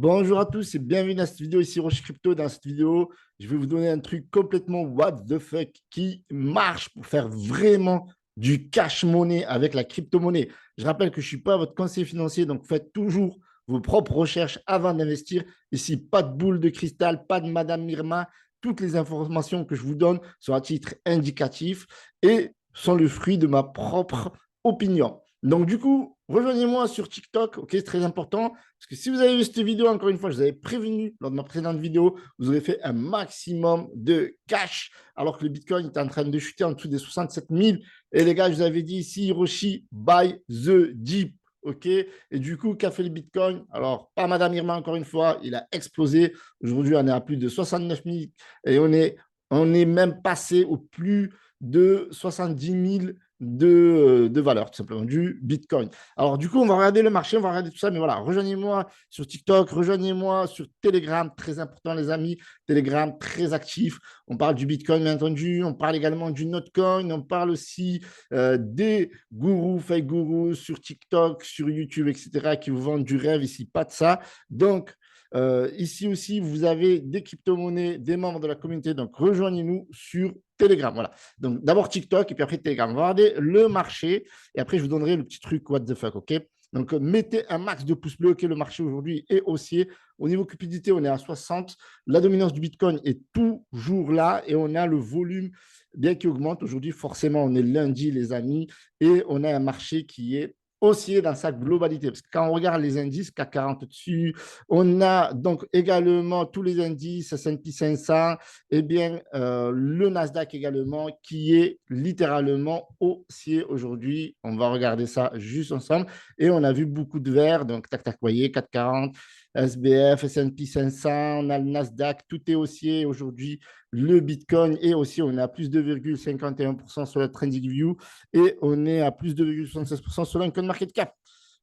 Bonjour à tous et bienvenue dans cette vidéo ici Roche Crypto. Dans cette vidéo, je vais vous donner un truc complètement what the fuck qui marche pour faire vraiment du cash money avec la crypto-monnaie. Je rappelle que je ne suis pas votre conseiller financier, donc faites toujours vos propres recherches avant d'investir. Ici, pas de boule de cristal, pas de Madame Mirma. Toutes les informations que je vous donne sont à titre indicatif et sont le fruit de ma propre opinion. Donc, du coup, rejoignez-moi sur TikTok, ok, c'est très important. Parce que si vous avez vu cette vidéo, encore une fois, je vous avais prévenu lors de ma précédente vidéo, vous aurez fait un maximum de cash alors que le Bitcoin est en train de chuter en dessous des 67 000. Et les gars, je vous avais dit ici, Hiroshi, buy the deep. OK. Et du coup, qu'a fait le Bitcoin? Alors, pas Madame Irma, encore une fois, il a explosé. Aujourd'hui, on est à plus de 69 000 et on est même passé au plus de 70 000 de valeur, tout simplement, du Bitcoin. Alors, du coup, on va regarder le marché, on va regarder tout ça, mais voilà, rejoignez-moi sur TikTok, rejoignez-moi sur Telegram, très important, les amis. Telegram, très actif. On parle du Bitcoin, bien entendu. On parle également du Notcoin. On parle aussi des gourous, fake gourous sur TikTok, sur YouTube, etc., qui vous vendent du rêve. Ici, pas de ça. Donc, ici aussi, vous avez des crypto-monnaies, des membres de la communauté. Donc, rejoignez-nous sur Telegram. Voilà. Donc, d'abord TikTok et puis après Telegram. On va regarder le marché et après, je vous donnerai le petit truc what the fuck, OK? Donc, mettez un max de pouces bleus. OK, le marché aujourd'hui est haussier. Au niveau cupidité, on est à 60. La dominance du Bitcoin est toujours là et on a le volume bien qui augmente. Aujourd'hui, forcément, on est lundi, les amis, et on a un marché qui est haussier dans sa globalité. Parce que quand on regarde les indices, CAC 40 dessus, on a donc également tous les indices, S&P 500, et bien le Nasdaq également, qui est littéralement haussier aujourd'hui. On va regarder ça juste ensemble. Et on a vu beaucoup de verts, donc tac, tac, vous voyez, 440, SBF, S&P 500, on a le Nasdaq, tout est haussier aujourd'hui. Le Bitcoin est aussi, on est à plus de 2,51% sur la TradingView et on est à plus de 2,76% sur l'CoinMarketCap.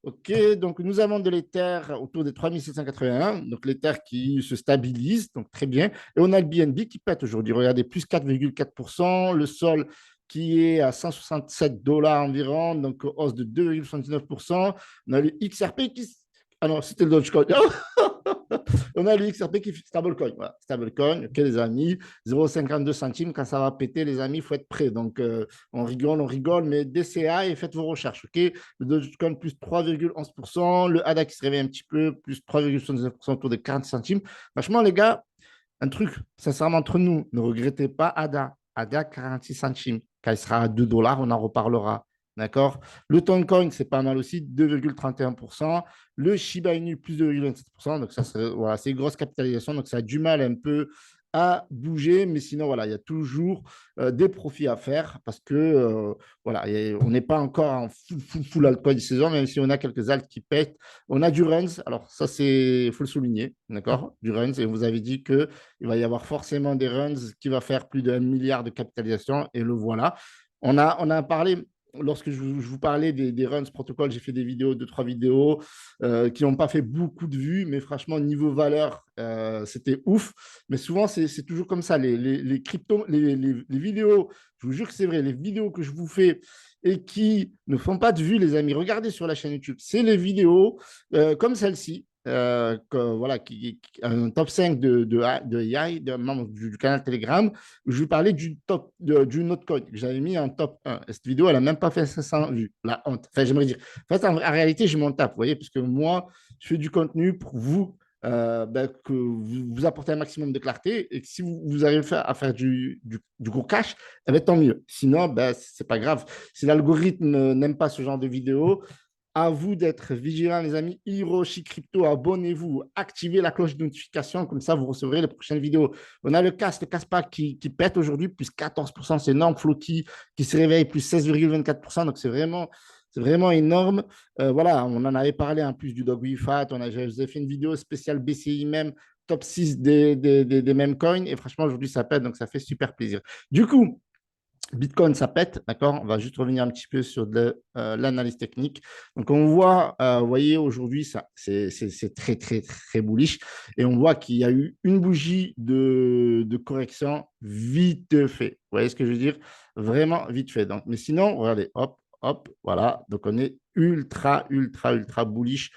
OK, donc nous avons de l'Ether autour des 3781, donc l'Ether qui se stabilise, donc très bien. Et on a le BNB qui pète aujourd'hui, regardez, plus 4,4%, le Sol qui est à 167 dollars environ, donc hausse de 2,79%. On a le XRP qui... Ah non, c'était le Dogecoin. On a le XRP qui est stablecoin. Voilà, stablecoin, ok les amis, 0,52 centimes, quand ça va péter, les amis, il faut être prêt. Donc, on rigole, mais DCA et faites vos recherches, ok. Le Dogecoin plus 3,11%, le ADA qui se réveille un petit peu, plus 3,79% autour des 40 centimes. Franchement, les gars, un truc, sincèrement, entre nous, ne regrettez pas ADA. ADA 46 centimes. Quand il sera à 2 dollars, on en reparlera. D'accord. Le Toncoin, c'est pas mal aussi, 2,31%. Le Shiba Inu, plus 2,27%. Donc, ça, voilà, c'est une grosse capitalisation. Donc, ça a du mal un peu à bouger. Mais sinon, voilà, il y a toujours des profits à faire parce que, voilà, on n'est pas encore en full altcoin de saison, même si on a quelques alts qui pètent. On a du runs. Alors, ça, il faut le souligner. D'accord. Du runs. Et vous avez dit qu'il va y avoir forcément des runs qui va faire plus d'1 milliard de capitalisation. Et le voilà. On a parlé lorsque je vous parlais des runs protocole, j'ai fait des vidéos, deux, trois vidéos qui n'ont pas fait beaucoup de vues, mais franchement, niveau valeur, c'était ouf. Mais souvent, c'est toujours comme ça. Les cryptos, les vidéos, je vous jure que c'est vrai, les vidéos que je vous fais et qui ne font pas de vues, les amis, regardez sur la chaîne YouTube. C'est les vidéos comme celle-ci. Voilà, un top 5 de AI, membre du canal Telegram, je vous parlais du Notcoin que j'avais mis en top 1. Et cette vidéo, elle n'a même pas fait 500 vues. La honte. Enfin, j'aimerais dire. En fait, en réalité, je m'en tape, vous voyez, parce que moi, je fais du contenu pour vous, que vous apportez un maximum de clarté et que si vous arrivez à faire du gros cash, eh ben, tant mieux. Sinon, ben, c'est pas grave. Si l'algorithme n'aime pas ce genre de vidéo, à vous d'être vigilants, les amis. Hiroshi Crypto, abonnez-vous, activez la cloche de notification, comme ça vous recevrez les prochaines vidéos. On a le CASPAC qui pète aujourd'hui, plus 14%, c'est énorme. Floki qui se réveille, plus 16,24%, donc c'est vraiment énorme. Voilà, on en avait parlé en plus du Dog Fat, je vous ai fait une vidéo spéciale BCI même, top 6 des mêmes coins, et franchement, aujourd'hui, ça pète, donc ça fait super plaisir. Du coup, Bitcoin, ça pète, d'accord? On va juste revenir un petit peu sur l'analyse technique. Donc, on voit, vous voyez, aujourd'hui, c'est très, très, très bullish. Et on voit qu'il y a eu une bougie de correction vite fait. Vous voyez ce que je veux dire? Vraiment vite fait. Donc, mais sinon, regardez, hop, hop, voilà. Donc, on est ultra, ultra, ultra bullish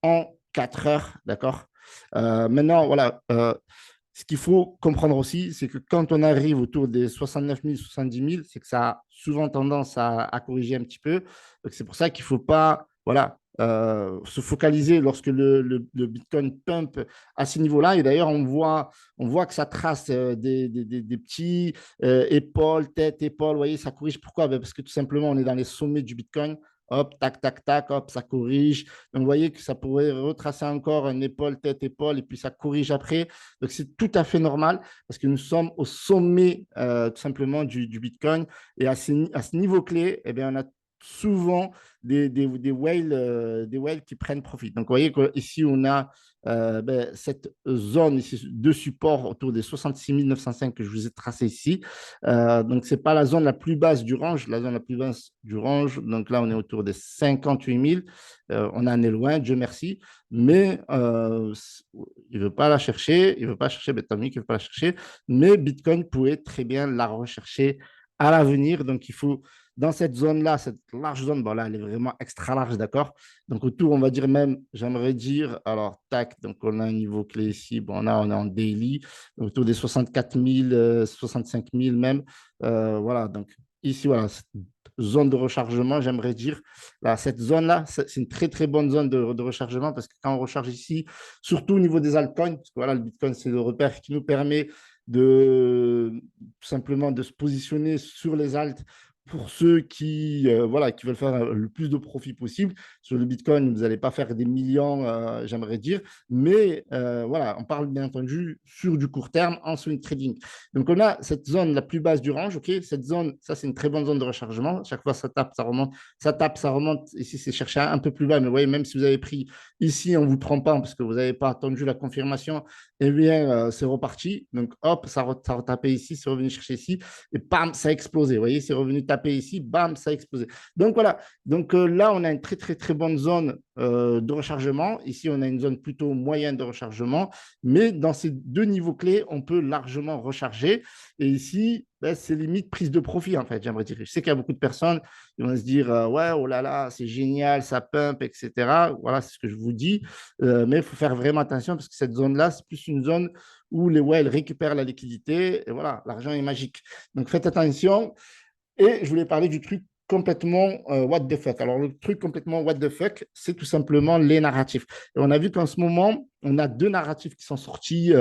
en 4 heures, d'accord? Maintenant, voilà, ce qu'il faut comprendre aussi, c'est que quand on arrive autour des 69 000, 70 000, c'est que ça a souvent tendance à corriger un petit peu. Donc, c'est pour ça qu'il ne faut pas voilà, se focaliser lorsque le Bitcoin pump à ce niveau-là. Et d'ailleurs, on voit que ça trace des petits épaules, tête, épaules. Vous voyez, ça corrige. Pourquoi? Ben, parce que tout simplement, on est dans les sommets du Bitcoin. Hop, tac, tac, tac, hop, ça corrige. Donc, vous voyez que ça pourrait retracer encore un épaule, tête, épaule, et puis ça corrige après. Donc, c'est tout à fait normal parce que nous sommes au sommet tout simplement du Bitcoin. Et à ce niveau clé, eh bien, on a souvent des whales qui prennent profit. Donc, vous voyez qu'ici, on a cette zone ici de support autour des 66 905 que je vous ai tracé ici. Donc, ce n'est pas la zone la plus basse du range. La zone la plus basse du range, donc là, on est autour des 58 000. On en est loin, Dieu merci. Mais il ne veut pas la chercher. Il ne veut pas chercher, tant mieux qu'il ne veut pas la chercher. Mais Bitcoin pourrait très bien la rechercher à l'avenir. Donc, il faut dans cette zone-là, cette large zone, bon là, elle est vraiment extra large, d'accord? Donc autour, on va dire même, j'aimerais dire, alors tac, donc on a un niveau clé ici, bon là, on est en daily, autour des 64 000, 65 000 même. Voilà, donc ici, voilà, cette zone de rechargement, j'aimerais dire, là, cette zone-là, c'est une très, très bonne zone de rechargement parce que quand on recharge ici, surtout au niveau des altcoins, parce que voilà, le Bitcoin, c'est le repère qui nous permet de tout simplement de se positionner sur les alts pour ceux voilà, qui veulent faire le plus de profit possible. Sur le Bitcoin, vous n'allez pas faire des millions, j'aimerais dire, mais voilà, on parle bien entendu sur du court terme en swing trading. Donc, on a cette zone la plus basse du range, ok? Cette zone, ça, c'est une très bonne zone de rechargement. Chaque fois, ça tape, ça remonte, ça tape, ça remonte. Ici, c'est chercher un peu plus bas, mais vous voyez, même si vous avez pris ici en vous trompant parce que vous n'avez pas attendu la confirmation, eh bien, c'est reparti. Donc, hop, ça a retapé ici, c'est revenu chercher ici, et bam, ça a explosé. Vous voyez, c'est revenu taper ici, bam, ça a explosé. Donc, voilà. Donc, là, on a une très, très, très bonne zone de rechargement. Ici, on a une zone plutôt moyenne de rechargement, mais dans ces deux niveaux clés, on peut largement recharger. Et ici, ben, c'est limite prise de profit, en fait, j'aimerais dire. Je sais qu'il y a beaucoup de personnes qui vont se dire, ouais, oh là là, c'est génial, ça pump, etc. Voilà, c'est ce que je vous dis. Mais il faut faire vraiment attention parce que cette zone-là, c'est plus une zone où les whales récupèrent la liquidité et voilà, l'argent est magique. Donc faites attention. Et je voulais parler du truc complètement what the fuck. Alors, le truc complètement what the fuck, c'est tout simplement les narratifs. Et on a vu qu'en ce moment, on a deux narratifs qui sont sortis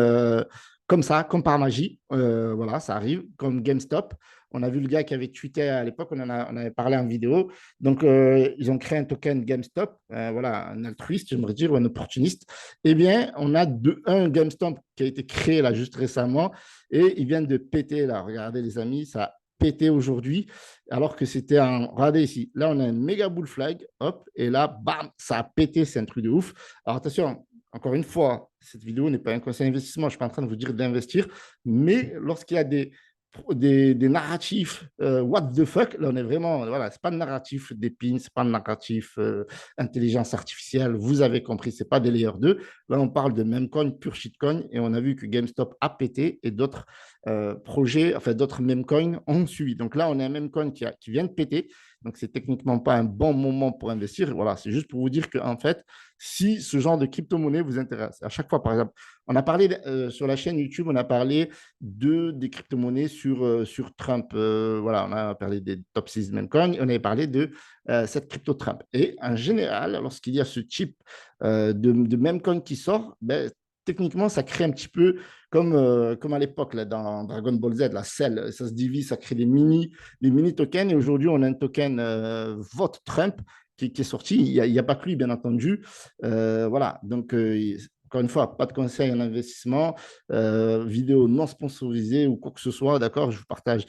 comme ça, comme par magie. Voilà, ça arrive, comme GameStop. On a vu le gars qui avait tweeté à l'époque, on avait parlé en vidéo. Donc, ils ont créé un token GameStop, voilà, un altruiste, j'aimerais dire, ou un opportuniste. Eh bien, on a un GameStop qui a été créé là juste récemment et ils viennent de péter là. Regardez les amis, ça pété aujourd'hui, alors que c'était un. Regardez ici, là on a un méga bull flag, hop, et là, bam, ça a pété, c'est un truc de ouf. Alors attention, encore une fois, cette vidéo n'est pas un conseil d'investissement, je ne suis pas en train de vous dire d'investir, mais lorsqu'il y a des narratifs what the fuck, là on est vraiment, voilà, c'est pas de narratif d'épines, c'est pas de narratif intelligence artificielle, vous avez compris, c'est pas des layers 2. Là on parle de memecoin, pure shitcoin, et on a vu que GameStop a pété et d'autres projets, enfin d'autres memecoins ont suivi. Donc là on a un memecoin qui vient de péter, donc c'est techniquement pas un bon moment pour investir. Voilà, c'est juste pour vous dire que en fait, si ce genre de crypto-monnaie vous intéresse, à chaque fois par exemple, on a parlé sur la chaîne YouTube, on a parlé des crypto-monnaies sur Trump. Voilà, on a parlé des top 6 memecoins, on avait parlé de cette crypto Trump. Et en général, lorsqu'il y a ce type de memecoin qui sort, ben, techniquement, ça crée un petit peu comme à l'époque là, dans Dragon Ball Z, la Cell, ça se divise, ça crée des mini tokens. Et aujourd'hui, on a un token vote Trump qui est sorti. Il n'y a pas que lui, bien entendu. Voilà, donc encore une fois, pas de conseil en investissement, vidéo non sponsorisée ou quoi que ce soit, d'accord, je vous partage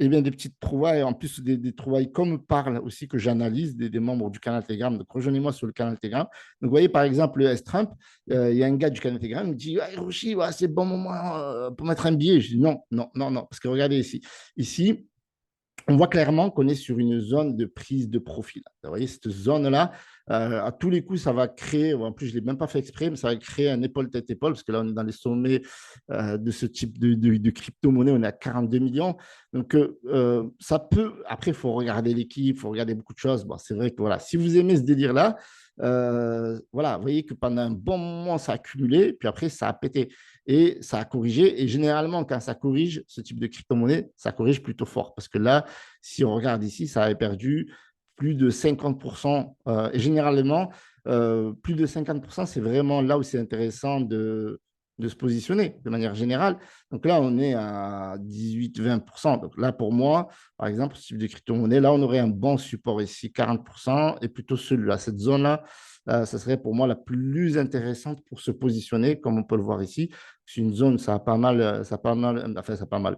eh bien, des petites trouvailles, en plus des trouvailles comme parle aussi que j'analyse des membres du canal Telegram. Donc, rejoignez-moi sur le canal Telegram. Donc, vous voyez, par exemple, le S-Trump, il y a un gars du canal Telegram qui me dit hey, Hiroshi, ouais, c'est le bon moment pour mettre un billet. Je dis non, non, non, non. Parce que regardez ici. Ici, on voit clairement qu'on est sur une zone de prise de profil. Vous voyez, cette zone-là, À tous les coups, ça va créer, en plus, je ne l'ai même pas fait exprès, mais ça va créer un épaule-tête-épaule, parce que là, on est dans les sommets de ce type de crypto-monnaie, on est à 42 millions. Donc, ça peut, après, il faut regarder l'équipe, il faut regarder beaucoup de choses. Bon, c'est vrai que voilà, si vous aimez ce délire-là, voilà, vous voyez que pendant un bon moment, ça a cumulé, puis après, ça a pété et ça a corrigé. Et généralement, quand ça corrige, ce type de crypto-monnaie, ça corrige plutôt fort. Parce que là, si on regarde ici, ça avait perdu plus de 50%. Et généralement, plus de 50%, c'est vraiment là où c'est intéressant de se positionner de manière générale. Donc là, on est à 18-20%. Donc là, pour moi, par exemple, ce type de crypto-monnaie, là, on aurait un bon support ici, 40%, et plutôt celui-là. Cette zone-là, ça serait pour moi la plus intéressante pour se positionner, comme on peut le voir ici. C'est une zone, ça a pas mal, enfin, ça a pas mal.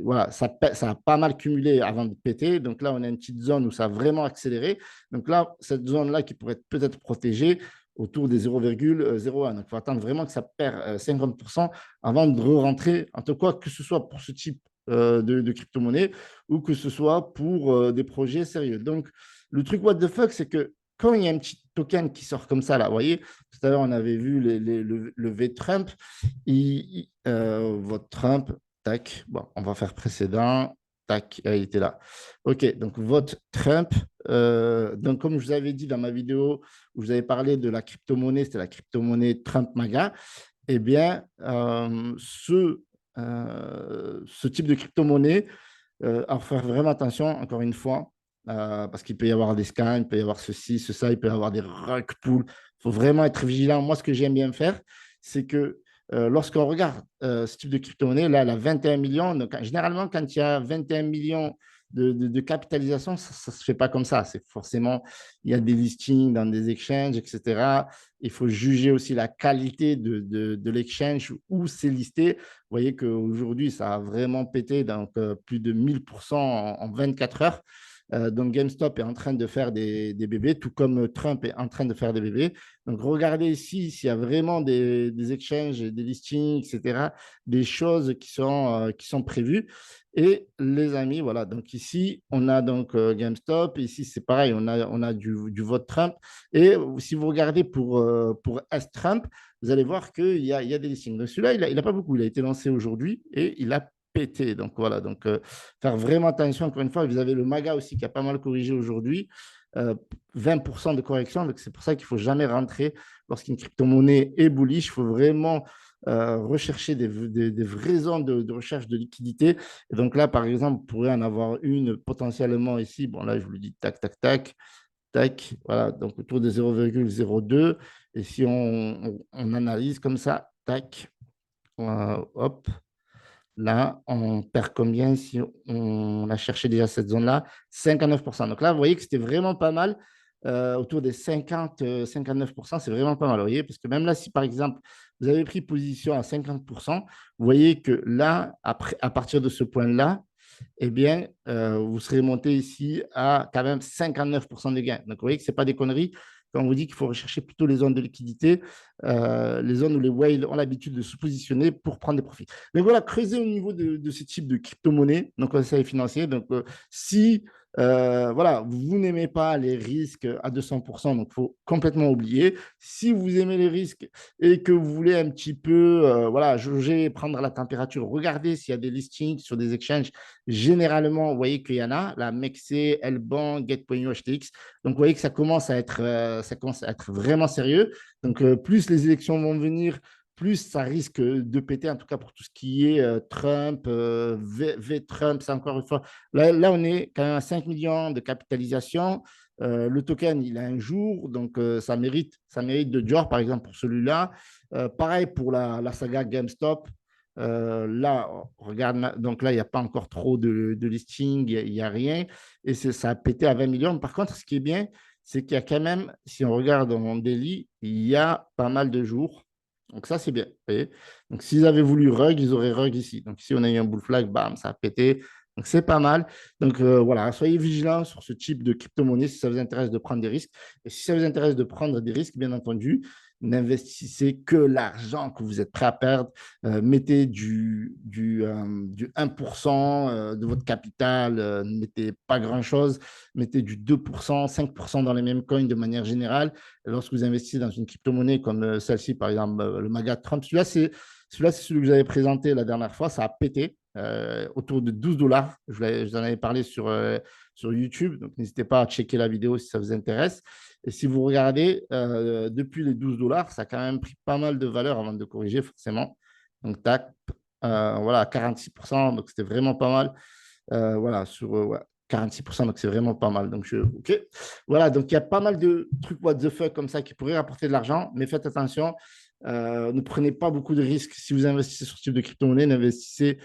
Voilà, ça a pas mal cumulé avant de péter. Donc là, on a une petite zone où ça a vraiment accéléré. Donc là, cette zone-là qui pourrait être peut-être protégée autour des 0,01. Donc il faut attendre vraiment que ça perd 50% avant de re-rentrer, en tout cas, que ce soit pour ce type de crypto-monnaie ou que ce soit pour des projets sérieux. Donc, le truc what the fuck, c'est que quand il y a un petit token qui sort comme ça, là, vous voyez, tout à l'heure, on avait vu le V-Trump, votre Trump, tac, bon, on va faire précédent, tac, il était là. OK, donc votre Trump, donc comme je vous avais dit dans ma vidéo où je vous avais parlé de la crypto-monnaie, c'était la crypto-monnaie Trump MAGA, eh bien, ce type de crypto-monnaie, à faire vraiment attention, encore une fois, parce qu'il peut y avoir des scams, il peut y avoir ceci, ça, il peut y avoir des rug pulls. Il faut vraiment être vigilant. Moi, ce que j'aime bien faire, c'est que lorsqu'on regarde ce type de crypto-monnaie, là, elle a 21 millions. Donc, généralement, quand il y a 21 millions de capitalisation, ça ne se fait pas comme ça. C'est forcément, il y a des listings dans des exchanges, etc. Il faut juger aussi la qualité de l'exchange où c'est listé. Vous voyez qu'aujourd'hui, ça a vraiment pété, donc plus de 1000% en 24 heures. Donc GameStop est en train de faire des bébés, tout comme Trump est en train de faire des bébés. Donc regardez ici s'il y a vraiment des exchanges, des listings, etc., des choses qui sont prévues. Et les amis, voilà, donc ici, on a donc GameStop, ici c'est pareil, on a du vote Trump. Et si vous regardez pour S-Trump, vous allez voir il y a des listings. Donc celui-là, il a pas beaucoup, il a été lancé aujourd'hui et il a pété. Donc voilà, donc faire vraiment attention, encore une fois, vous avez le MAGA aussi qui a pas mal corrigé aujourd'hui. 20% de correction, donc c'est pour ça qu'il ne faut jamais rentrer lorsqu'une crypto-monnaie est bullish. Il faut vraiment rechercher des vraies zones de recherche de liquidité. Et donc là, par exemple, vous pourrez en avoir une potentiellement ici. Bon, là, je vous le dis, tac, tac, tac, tac. Voilà, donc autour de 0,02. Et si on analyse comme ça, tac, hop, là, on perd combien si on a cherché déjà cette zone-là? 59%. Donc là, vous voyez que c'était vraiment pas mal. Autour des 50-59%, c'est vraiment pas mal. Vous voyez, parce que même là, si par exemple, vous avez pris position à 50%, vous voyez que là, après, à partir de ce point-là, eh bien, vous serez monté ici à quand même 59% de gains. Donc, vous voyez que ce n'est pas des conneries. Quand on vous dit qu'il faut rechercher plutôt les zones de liquidité, les zones où les whales ont l'habitude de se positionner pour prendre des profits. Mais voilà, creuser au niveau de ce type de crypto-monnaie, donc conseil financier. Donc, si voilà, vous n'aimez pas les risques à 200%, donc il faut complètement oublier. Si vous aimez les risques et que vous voulez un petit peu voilà, jauger, prendre la température, regardez s'il y a des listings sur des exchanges. Généralement, vous voyez qu'il y en a, la MEXC, Lbank, Get.io, HTX. Donc, vous voyez que ça commence à être vraiment sérieux. Donc, plus les élections vont venir, plus ça risque de péter, en tout cas pour tout ce qui est Trump, V-Trump, c'est encore une fois. Là, on est quand même à 5 millions de capitalisation. Le token, il a un jour, donc ça mérite de Dior, par exemple, pour celui-là. Pareil pour la saga GameStop. Là, regarde, donc là, il n'y a pas encore trop de listing, il n'y a rien. Et ça a pété à 20 millions. Par contre, ce qui est bien, c'est qu'il y a quand même, si on regarde en daily, il y a pas mal de jours. Donc ça, c'est bien. Vous voyez. Donc s'ils avaient voulu rug, ils auraient rug ici. Donc ici, on a eu un bull flag, bam, ça a pété. Donc c'est pas mal. Donc voilà, soyez vigilants sur ce type de crypto-monnaie si ça vous intéresse de prendre des risques. Et si ça vous intéresse de prendre des risques, bien entendu, N'investissez que l'argent que vous êtes prêt à perdre. Mettez du 1% de votre capital, ne mettez pas grand-chose, mettez du 2%, 5% dans les mêmes coins de manière générale. Et lorsque vous investissez dans une crypto-monnaie comme celle-ci, par exemple, le MAGA Trump, celui-là, c'est celui que vous avez présenté la dernière fois, ça a pété autour de 12 dollars. Je vous en avais parlé sur YouTube, donc n'hésitez pas à checker la vidéo si ça vous intéresse. Et si vous regardez, depuis les 12 dollars, ça a quand même pris pas mal de valeur avant de corriger, forcément. Donc, tac, voilà, 46%, donc c'était vraiment pas mal. Voilà, sur ouais, 46%, donc c'est vraiment pas mal. Donc, OK. Voilà, donc il y a pas mal de trucs what the fuck comme ça qui pourraient rapporter de l'argent, mais faites attention, ne prenez pas beaucoup de risques. Si vous investissez sur ce type de crypto-monnaie, n'investissez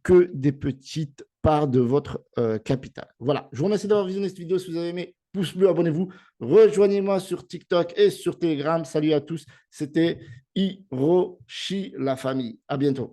que des petites parts de votre capital. Voilà, je vous remercie d'avoir visionné cette vidéo. Si vous avez aimé, pouce bleu, abonnez-vous. Rejoignez-moi sur TikTok et sur Telegram. Salut à tous. C'était Hiroshi, la famille. À bientôt.